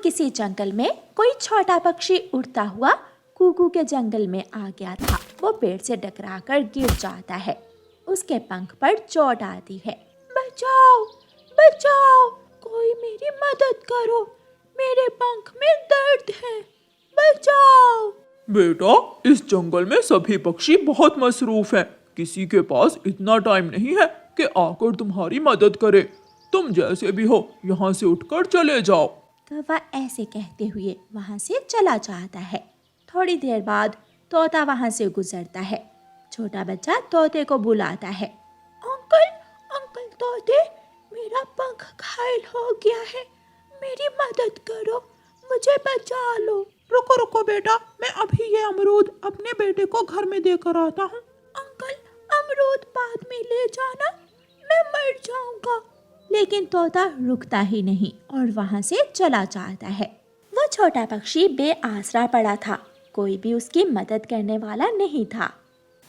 किसी जंगल में कोई छोटा पक्षी उड़ता हुआ कुकू के जंगल में आ गया था। वो पेड़ से टकराकर गिर जाता है। उसके पंख पर चोट आती है। बचाओ, बचाओ, कोई मेरी मदद करो, मेरे पंख में दर्द है, बचाओ। बेटा, इस जंगल में सभी पक्षी बहुत मसरूफ हैं। किसी के पास इतना टाइम नहीं है कि आकर तुम्हारी मदद करे। तुम जैसे भी हो यहाँ से उठकर चले जाओ। कौवा ऐसे कहते हुए वहाँ से चला जाता है। थोड़ी देर बाद तोता वहाँ से गुजरता है। छोटा बच्चा तोते को बुलाता है। अंकल, अंकल तोते, मेरा पंख घायल हो गया है, मेरी मदद करो, मुझे बचा लो। रुको रुको बेटा, मैं अभी ये अमरूद अपने बेटे को घर में देकर आता हूँ। अंकल, अमरूद बाद में ले जाना, मैं मर जाऊंगा। लेकिन तोता रुकता ही नहीं और वहाँ से चला जाता है। वो छोटा पक्षी बेआसरा पड़ा था। कोई भी उसकी मदद करने वाला नहीं था।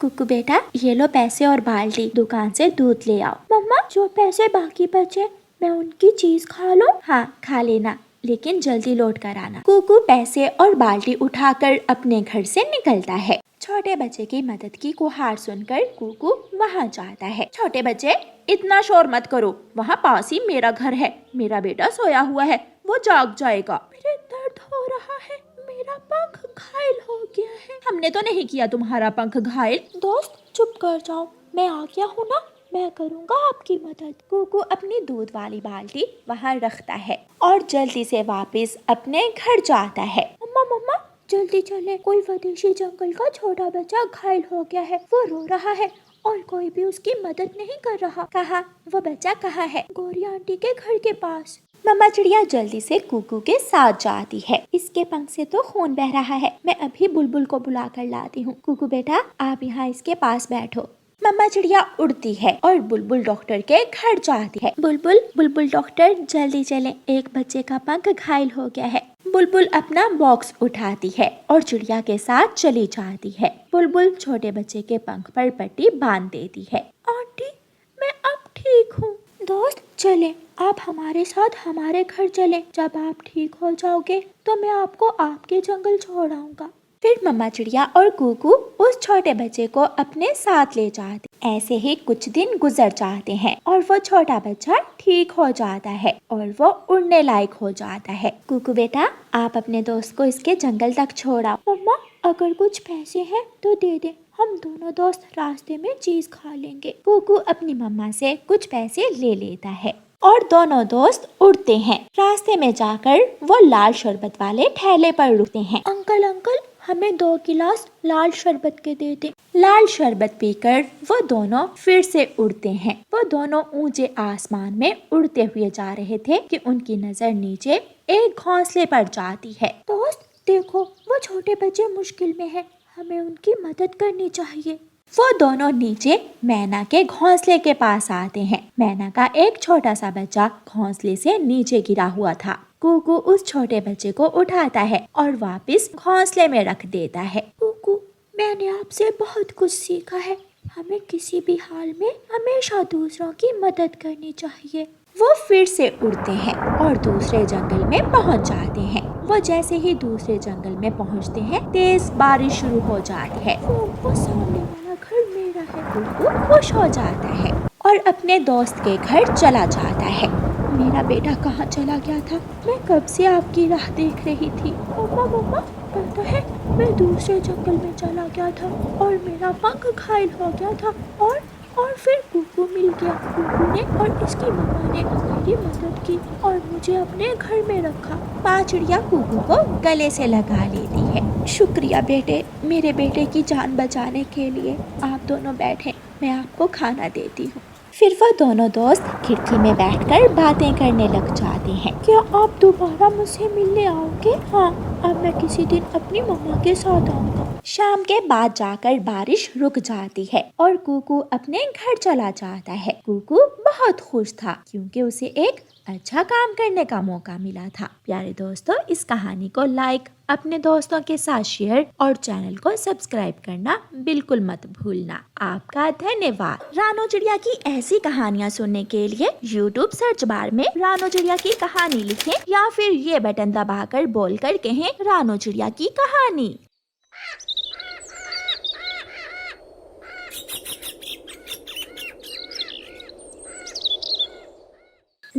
कुकू बेटा, ये लो पैसे और बाल्टी, दुकान से दूध ले आओ। मम्मा, जो पैसे बाकी बचे मैं उनकी चीज खा लूं? हाँ, खा लेना, लेकिन जल्दी लौट कर आना। कुकू पैसे और बाल्टी उठाकर अपने घर से निकलता है। छोटे बच्चे की मदद की गुहार सुनकर कुकू वहाँ जाता है। छोटे बच्चे, इतना शोर मत करो, वहाँ पास ही मेरा घर है, मेरा बेटा सोया हुआ है, वो जाग जाएगा। मेरे दर्द हो रहा है, मेरा पंख घायल हो गया है। हमने तो नहीं किया तुम्हारा पंख घायल। दोस्त चुप कर जाओ, मैं आ गया हूँ ना, मैं करूँगा आपकी मदद। कुकू अपनी दूध वाली बाल्टी वहाँ रखता है और जल्दी से वापस अपने घर जाता है। मम्मा, मम्मा, जल्दी चले, कोई विदेशी जंगल का छोटा बच्चा घायल हो गया है, वो रो रहा है और कोई भी उसकी मदद नहीं कर रहा। कहाँ? वो बच्चा कहाँ है? गौरी आंटी के घर के पास। मम्मा चिड़िया जल्दी से कुकू के साथ जाती है। इसके पंख से तो खून बह रहा है, मैं अभी बुलबुल को बुला कर लाती हूँ। कुकू बेटा, आप यहाँ इसके पास बैठो। मम्मा चिड़िया उड़ती है और बुलबुल डॉक्टर के घर जाती है। बुलबुल, बुलबुल डॉक्टर, जल्दी चलें, एक बच्चे का पंख घायल हो गया है। बुलबुल अपना बॉक्स उठाती है और चिड़िया के साथ चली जाती है। बुलबुल छोटे बच्चे के पंख पर पट्टी बांध देती है। आंटी, मैं अब ठीक हूँ। दोस्त चले, आप हमारे साथ हमारे घर चलें। जब आप ठीक हो जाओगे तो मैं आपको आपके जंगल छोड़ आऊंगा। फिर मम्मा चिड़िया और कुकू उस छोटे बच्चे को अपने साथ ले जाते। ऐसे ही कुछ दिन गुजर जाते हैं और वो छोटा बच्चा ठीक हो जाता है और वो उड़ने लायक हो जाता है। कुकू बेटा, आप अपने दोस्त को इसके जंगल तक छोड़ाओ। मम्मा, अगर कुछ पैसे हैं तो दे दे, हम दोनों दोस्त रास्ते में चीज खा लेंगे। कुकू अपनी मम्मा से कुछ पैसे ले लेता है और दोनों दोस्त उड़ते हैं। रास्ते में जाकर वो लाल शरबत वाले ठेले पर रुकते हैं। अंकल, अंकल, हमें 2 गिलास लाल शरबत के दे दे। लाल शरबत पीकर वो दोनों फिर से उड़ते हैं। वो दोनों ऊंचे आसमान में उड़ते हुए जा रहे थे कि उनकी नजर नीचे एक घोंसले पर जाती है। दोस्त देखो, वो छोटे बच्चे मुश्किल में हैं, हमें उनकी मदद करनी चाहिए। वो दोनों नीचे मैना के घोंसले के पास आते हैं। मैना का एक छोटा सा बच्चा घोंसले से नीचे गिरा हुआ था। कुकू उस छोटे बच्चे को उठाता है और वापस घोंसले में रख देता है। कुकू, मैंने आपसे बहुत कुछ सीखा है, हमें किसी भी हाल में हमेशा दूसरों की मदद करनी चाहिए। वो फिर से उड़ते हैं और दूसरे जंगल में पहुंच जाते हैं। वो जैसे ही दूसरे जंगल में पहुंचते हैं, तेज बारिश शुरू हो जाती है। वो सामने वाला घर मेरा है। कुकू खुश हो जाता है और अपने दोस्त के घर चला जाता है। मेरा बेटा कहाँ चला गया था? मैं कब से आपकी राह देख रही थी। मम्मा, मम्मा, पता है मैं दूसरे जंगल में चला गया था और मेरा पंख घायल हो गया था और फिर कुकू मिल गया। कुकू ने और इसकी मम्मा ने मेरी मदद की और मुझे अपने घर में रखा। माँ चिड़िया कुकू को गले से लगा लेती है। शुक्रिया बेटे, मेरे बेटे की जान बचाने के लिए। आप दोनों बैठे, मैं आपको खाना देती हूँ। फिर वो दोनों दोस्त खिड़की में बैठकर बातें करने लग जाते हैं। क्या आप दोबारा मुझसे मिलने आओगे? हाँ, अब मैं किसी दिन अपनी मम्मा के साथ आऊंगा। शाम के बाद जाकर बारिश रुक जाती है और कुकू अपने घर चला जाता है। कुकू बहुत खुश था क्योंकि उसे एक अच्छा काम करने का मौका मिला था। प्यारे दोस्तों, इस कहानी को लाइक, अपने दोस्तों के साथ शेयर और चैनल को सब्सक्राइब करना बिल्कुल मत भूलना। आपका धन्यवाद। रानो चिड़िया की ऐसी कहानियाँ सुनने के लिए YouTube सर्च बार में रानो चिड़िया की कहानी लिखें या फिर ये बटन दबाकर बोलकर कहें रानो चिड़िया की कहानी।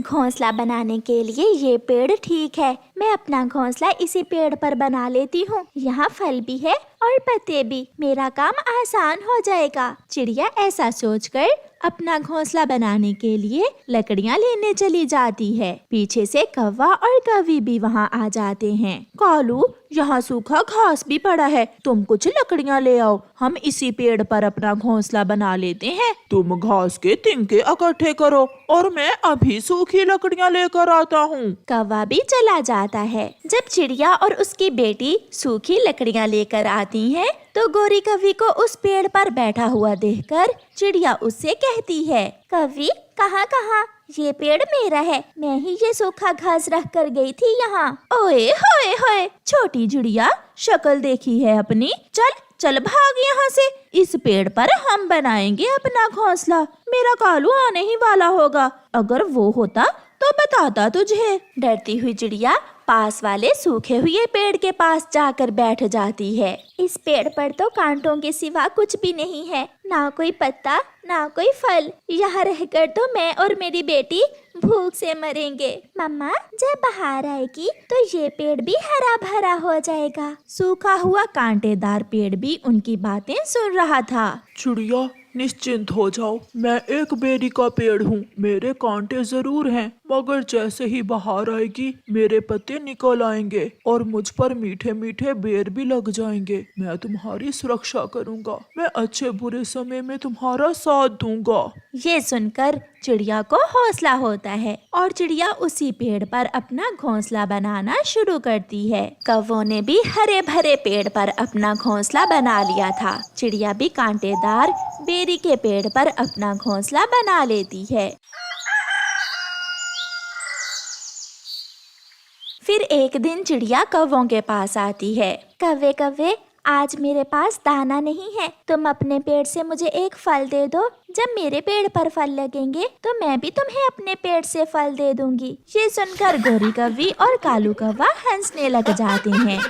घोंसला बनाने के लिए ये पेड़ ठीक है। मैं अपना घोंसला इसी पेड़ पर बना लेती हूँ। यहाँ फल भी है और पत्ते भी। मेरा काम आसान हो जाएगा। चिड़िया ऐसा सोचकर अपना घोंसला बनाने के लिए लकड़ियाँ लेने चली जाती है। पीछे से कौवा और कौवी भी वहाँ आ जाते हैं। कालू, यहाँ सूखा घास भी पड़ा है, तुम कुछ लकड़ियाँ ले आओ, हम इसी पेड़ पर अपना घोंसला बना लेते हैं। तुम घास के तिनके इकट्ठे करो और मैं अभी सूखी लकड़ियाँ लेकर आता हूँ। कौवा भी चला जाता है। जब चिड़िया और उसकी बेटी सूखी लकड़ियाँ लेकर आती हैं, तो गोरी कौवी को उस पेड़ पर बैठा हुआ देखकर चिड़िया उससे कहती है, कौवी, कहाँ कहाँ, ये पेड़ मेरा है, मैं ही ये सूखा घास रख कर गई थी यहाँ। ओए होए होए, छोटी चिड़िया, शक्ल देखी है अपनी, चल चल भाग यहाँ से। इस पेड़ पर हम बनाएंगे अपना घोंसला। मेरा कालू आने ही वाला होगा, अगर वो होता तो बताता तुझे। डरती हुई चिड़िया पास वाले सूखे हुए पेड़ के पास जाकर बैठ जाती है। इस पेड़ पर तो कांटों के सिवा कुछ भी नहीं है, ना कोई पत्ता, ना कोई फल। यहाँ रहकर तो मैं और मेरी बेटी भूख से मरेंगे। मम्मा, जब बाहर आएगी तो ये पेड़ भी हरा भरा हो जाएगा। सूखा हुआ कांटेदार पेड़ भी उनकी बातें सुन रहा था। चिड़िया, निश्चिंत हो जाओ, मैं एक बेरी का पेड़ हूँ, मेरे कांटे जरूर हैं, मगर जैसे ही बाहर आएगी मेरे पत्ते निकल आएंगे और मुझ पर मीठे मीठे बेर भी लग जाएंगे। मैं तुम्हारी सुरक्षा करूँगा, मैं अच्छे बुरे समय में तुम्हारा साथ दूंगा। ये सुनकर चिड़िया को हौसला होता है और चिड़िया उसी पेड़ पर अपना घोंसला बनाना शुरू करती है। कौवों ने भी हरे भरे पेड़ पर अपना घोंसला बना लिया था। चिड़िया भी कांटेदार बेरी के पेड़ पर अपना घोंसला बना लेती है। फिर एक दिन चिड़िया कौवों के पास आती है। कौवे कौवे, आज मेरे पास दाना नहीं है, तुम अपने पेड़ से मुझे एक फल दे दो। जब मेरे पेड़ पर फल लगेंगे तो मैं भी तुम्हें अपने पेड़ से फल दे दूंगी। ये सुनकर गोरी कौवी और कालू कौवा हंसने लग जाते हैं।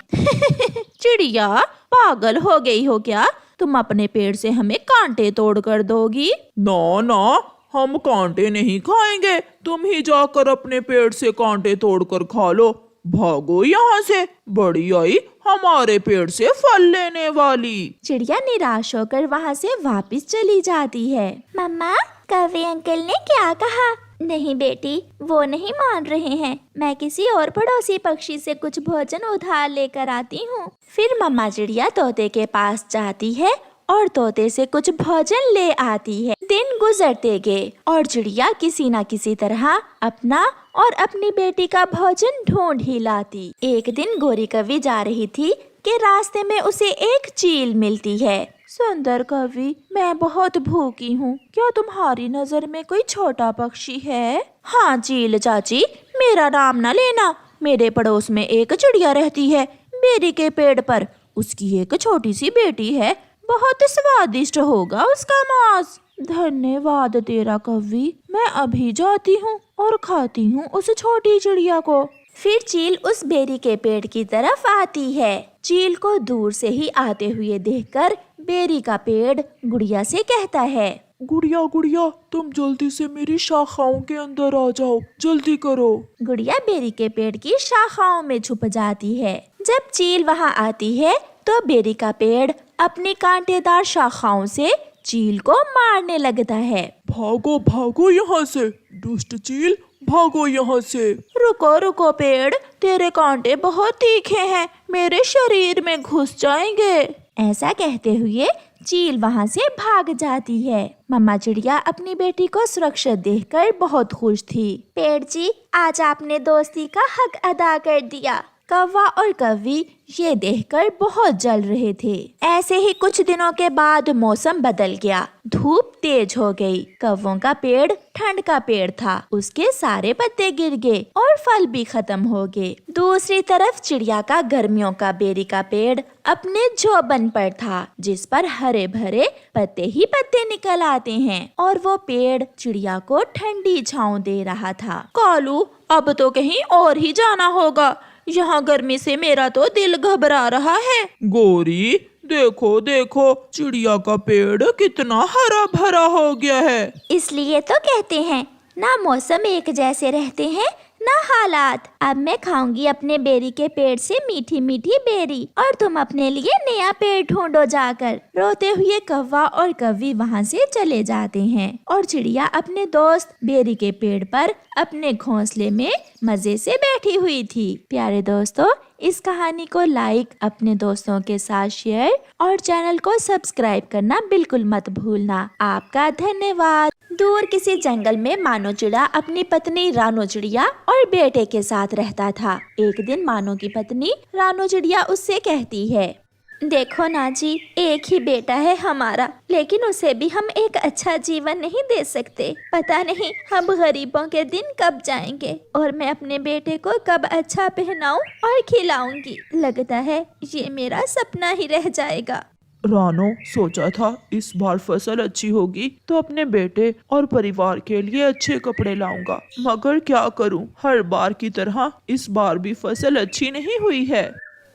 चिड़िया, पागल हो गई हो क्या? तुम अपने पेड़ से हमें कांटे तोड़ कर दोगी? ना ना, हम कांटे नहीं खाएंगे, तुम ही जाकर अपने पेड़ से कांटे तोड़कर खा लो। भागो यहाँ से, बड़ी आई हमारे पेड़ से फल लेने वाली। चिड़िया निराश होकर वहाँ से वापस चली जाती है। मम्मा, कौवे अंकल ने क्या कहा? नहीं बेटी, वो नहीं मान रहे हैं, मैं किसी और पड़ोसी पक्षी से कुछ भोजन उधार लेकर आती हूँ। फिर मम्मा चिड़िया तोते के पास जाती है और तोते से कुछ भोजन ले आती है। दिन गुजरते गए और चिड़िया किसी न किसी तरह अपना और अपनी बेटी का भोजन ढूंढ ही लाती। एक दिन गोरी कौवी जा रही थी कि रास्ते में उसे एक चील मिलती है। सुंदर कौवी, मैं बहुत भूखी हूँ, क्या तुम्हारी नजर में कोई छोटा पक्षी है? हाँ चील चाची, मेरा नाम न लेना, मेरे पड़ोस में एक चिड़िया रहती है बेरी के पेड़ पर, उसकी एक छोटी सी बेटी है, बहुत स्वादिष्ट होगा उसका मांस। धन्यवाद तेरा कौवी, मैं अभी जाती हूँ और खाती हूँ उस छोटी चिड़िया को। फिर चील उस बेरी के पेड़ की तरफ आती है। चील को दूर से ही आते हुए देखकर बेरी का पेड़ गुड़िया से कहता है, गुड़िया गुड़िया, तुम जल्दी से मेरी शाखाओं के अंदर आ जाओ, जल्दी करो। गुड़िया बेरी के पेड़ की शाखाओं में छुप जाती है। जब चील वहाँ आती है तो बेरी का पेड़ अपनी कांटेदार शाखाओं से चील को मारने लगता है। भागो भागो यहाँ से, दुष्ट चील, भागो यहाँ से। रुको रुको पेड़, तेरे कांटे बहुत तीखे हैं, मेरे शरीर में घुस जाएंगे। ऐसा कहते हुए चील वहाँ से भाग जाती है। मम्मा चिड़िया अपनी बेटी को सुरक्षित देखकर बहुत खुश थी। पेड़ जी, आज आपने दोस्ती का हक अदा कर दिया। कौवा और कौवी ये देखकर बहुत जल रहे थे। ऐसे ही कुछ दिनों के बाद मौसम बदल गया, धूप तेज हो गई। कौवों का पेड़ ठंड का पेड़ था, उसके सारे पत्ते गिर गए और फल भी खत्म हो गए। दूसरी तरफ चिड़िया का गर्मियों का बेरी का पेड़ अपने जोबन पर था, जिस पर हरे भरे पत्ते ही पत्ते निकल आते हैं, और वो पेड़ चिड़िया को ठंडी छांव दे रहा था। कालू, अब तो कहीं और ही जाना होगा, यहाँ गर्मी से मेरा तो दिल घबरा रहा है। गौरी, देखो देखो, चिड़िया का पेड़ कितना हरा भरा हो गया है। इसलिए तो कहते हैं ना मौसम एक जैसे रहते हैं ना हालात। अब मैं खाऊंगी अपने बेरी के पेड़ से मीठी मीठी बेरी, और तुम अपने लिए नया पेड़ ढूंढो जाकर। रोते हुए कौवा और कौवी वहाँ से चले जाते हैं, और चिड़िया अपने दोस्त बेरी के पेड़ पर अपने घोंसले में मजे से बैठी हुई थी। प्यारे दोस्तों, इस कहानी को लाइक, अपने दोस्तों के साथ शेयर और चैनल को सब्सक्राइब करना बिल्कुल मत भूलना। आपका धन्यवाद। दूर किसी जंगल में मानो चिड़ा अपनी पत्नी रानो चिड़िया और बेटे के साथ रहता था। एक दिन मानो की पत्नी रानो चिड़िया उससे कहती है, देखो ना जी, एक ही बेटा है हमारा, लेकिन उसे भी हम एक अच्छा जीवन नहीं दे सकते। पता नहीं हम गरीबों के दिन कब जाएंगे, और मैं अपने बेटे को कब अच्छा पहनाऊं और खिलाऊंगी। लगता है ये मेरा सपना ही रह जाएगा। रानो, सोचा था इस बार फसल अच्छी होगी तो अपने बेटे और परिवार के लिए अच्छे कपड़े लाऊंगा, मगर क्या करूं, हर बार की तरह इस बार भी फसल अच्छी नहीं हुई है।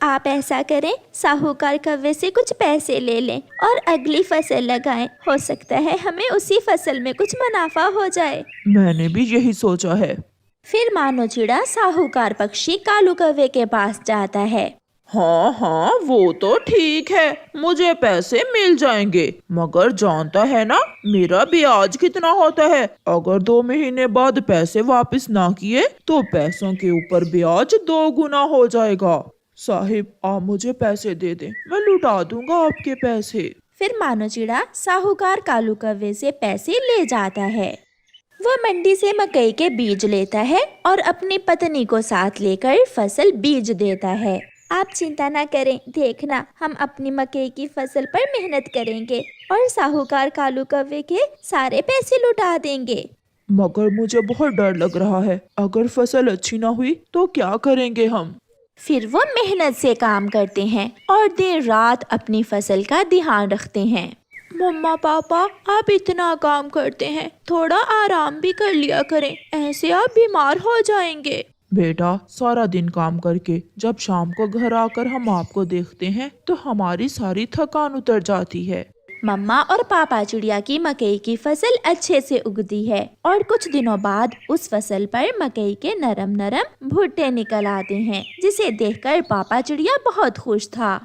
आप ऐसा करें, साहूकार कौवे से कुछ पैसे ले लें और अगली फसल लगाएं। हो सकता है हमें उसी फसल में कुछ मुनाफा हो जाए। मैंने भी यही सोचा है। फिर मानो चिड़ा साहूकार पक्षी कालू कौवे के पास जाता है। हाँ हाँ, वो तो ठीक है, मुझे पैसे मिल जाएंगे, मगर जानता है ना मेरा ब्याज कितना होता है। अगर 2 महीने बाद पैसे वापस ना किए तो पैसों के ऊपर ब्याज 2 गुना हो जाएगा। साहिब, आप मुझे पैसे दे दें, मैं लुटा दूंगा आपके पैसे। फिर मानो चिड़ा साहूकार कालू कौवे से पैसे ले जाता है। वह मंडी से मकई के बीज लेता है और अपनी पत्नी को साथ लेकर फसल बीज देता है। आप चिंता न करें, देखना हम अपनी मकई की फसल पर मेहनत करेंगे और साहूकार कालू कौवे के सारे पैसे लुटा देंगे। मगर मुझे बहुत डर लग रहा है, अगर फसल अच्छी ना हुई तो क्या करेंगे हम। फिर वो मेहनत से काम करते हैं और दिन रात अपनी फसल का ध्यान रखते हैं। मम्मा पापा, आप इतना काम करते हैं, थोड़ा आराम भी कर लिया करें, ऐसे आप बीमार हो जाएंगे। बेटा, सारा दिन काम करके जब शाम को घर आकर हम आपको देखते हैं तो हमारी सारी थकान उतर जाती है। मम्मा और पापा चिड़िया की मकई की फसल अच्छे से उगती है, और कुछ दिनों बाद उस फसल पर मकई के नरम नरम भुट्टे निकल आते हैं, जिसे देखकर पापा चिड़िया बहुत खुश था।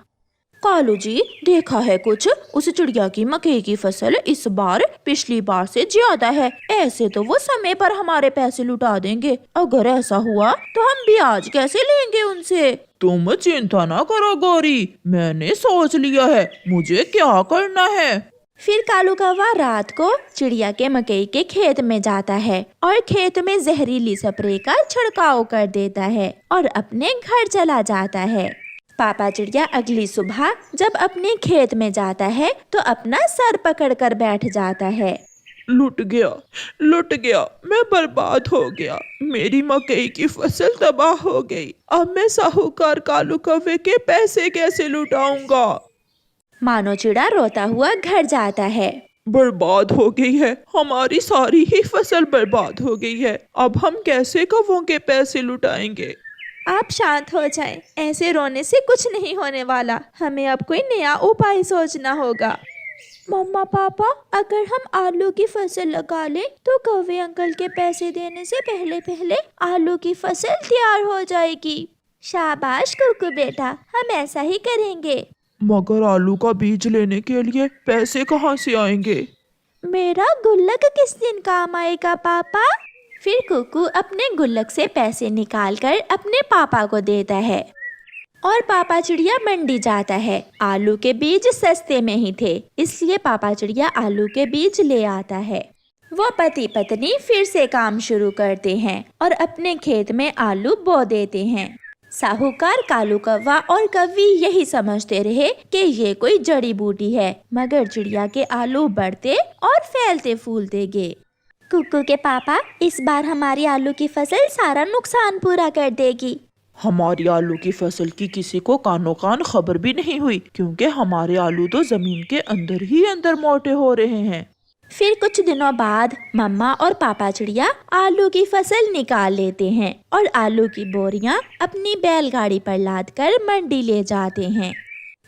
कालू जी, देखा है कुछ, उस चिड़िया की मकई की फसल इस बार पिछली बार से ज्यादा है। ऐसे तो वो समय पर हमारे पैसे लुटा देंगे, अगर ऐसा हुआ तो हम ब्याज कैसे लेंगे उनसे। तुम चिंता ना करो गौरी, मैंने सोच लिया है मुझे क्या करना है। फिर कालू कौवा रात को चिड़िया के मकई के खेत में जाता है और खेत में जहरीली स्प्रे का छिड़काव कर देता है और अपने घर चला जाता है। पापा चिड़िया अगली सुबह जब अपने खेत में जाता है तो अपना सर पकड़कर बैठ जाता है। लुट गया, मैं बर्बाद हो गया, मेरी मकई की फसल तबाह हो गई, अब मैं साहूकार कालू कौवे के पैसे कैसे लुटाऊंगा। मानो चिड़ा रोता हुआ घर जाता है। बर्बाद हो गई है, हमारी सारी ही फसल बर्बाद हो गई है, अब हम कैसे कौवों के पैसे लुटाएंगे। आप शांत हो जाएं, ऐसे रोने से कुछ नहीं होने वाला, हमें अब कोई नया उपाय सोचना होगा। मम्मा पापा, अगर हम आलू की फसल लगा लें तो कौवे अंकल के पैसे देने से पहले पहले आलू की फसल तैयार हो जाएगी। शाबाश कुकू बेटा, हम ऐसा ही करेंगे। मगर आलू का बीज लेने के लिए पैसे कहाँ से आएंगे। मेरा गुल्लक किस दिन काम आएगा पापा। फिर कुकू अपने गुल्लक से पैसे निकालकर अपने पापा को देता है और पापा चिड़िया मंडी जाता है। आलू के बीज सस्ते में ही थे, इसलिए पापा चिड़िया आलू के बीज ले आता है। वो पति पत्नी फिर से काम शुरू करते हैं और अपने खेत में आलू बो देते हैं। साहूकार, कालू कौवा और कौवी यही समझते रहे कि ये कोई जड़ी बूटी है, मगर चिड़िया के आलू बढ़ते और फैलते फूलते गए। कुकू के पापा, इस बार हमारी आलू की फसल सारा नुकसान पूरा कर देगी। हमारी आलू की फसल की किसी को कानो कान खबर भी नहीं हुई, क्योंकि हमारे आलू तो जमीन के अंदर ही अंदर मोटे हो रहे हैं। फिर कुछ दिनों बाद मम्मा और पापा चिड़िया आलू की फसल निकाल लेते हैं और आलू की बोरियां अपनी बैलगाड़ी पर लादकर मंडी ले जाते हैं।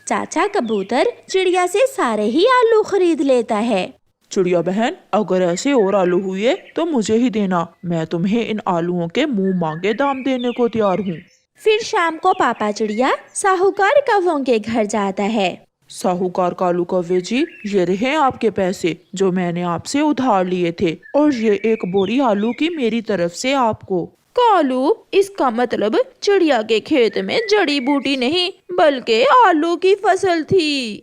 चाचा कबूतर चिड़िया से सारे ही आलू खरीद लेता है। चिड़िया बहन, अगर ऐसे और आलू हुए तो मुझे ही देना, मैं तुम्हें इन आलूओं के मुंह मांगे दाम देने को तैयार हूँ। फिर शाम को पापा चिड़िया साहूकार कौवों के घर जाता है। साहूकार कालू कौवे जी, ये रहे आपके पैसे जो मैंने आपसे उधार लिए थे, और ये एक बोरी आलू की मेरी तरफ से आपको। कालू, इसका मतलब चिड़िया के खेत में जड़ी बूटी नहीं बल्कि आलू की फसल थी।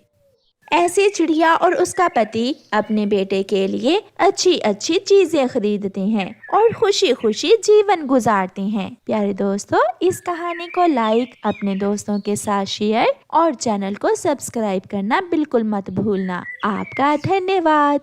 ऐसे चिड़िया और उसका पति अपने बेटे के लिए अच्छी अच्छी चीजें खरीदते हैं और खुशी खुशी जीवन गुजारते हैं। प्यारे दोस्तों, इस कहानी को लाइक, अपने दोस्तों के साथ शेयर और चैनल को सब्सक्राइब करना बिल्कुल मत भूलना। आपका धन्यवाद।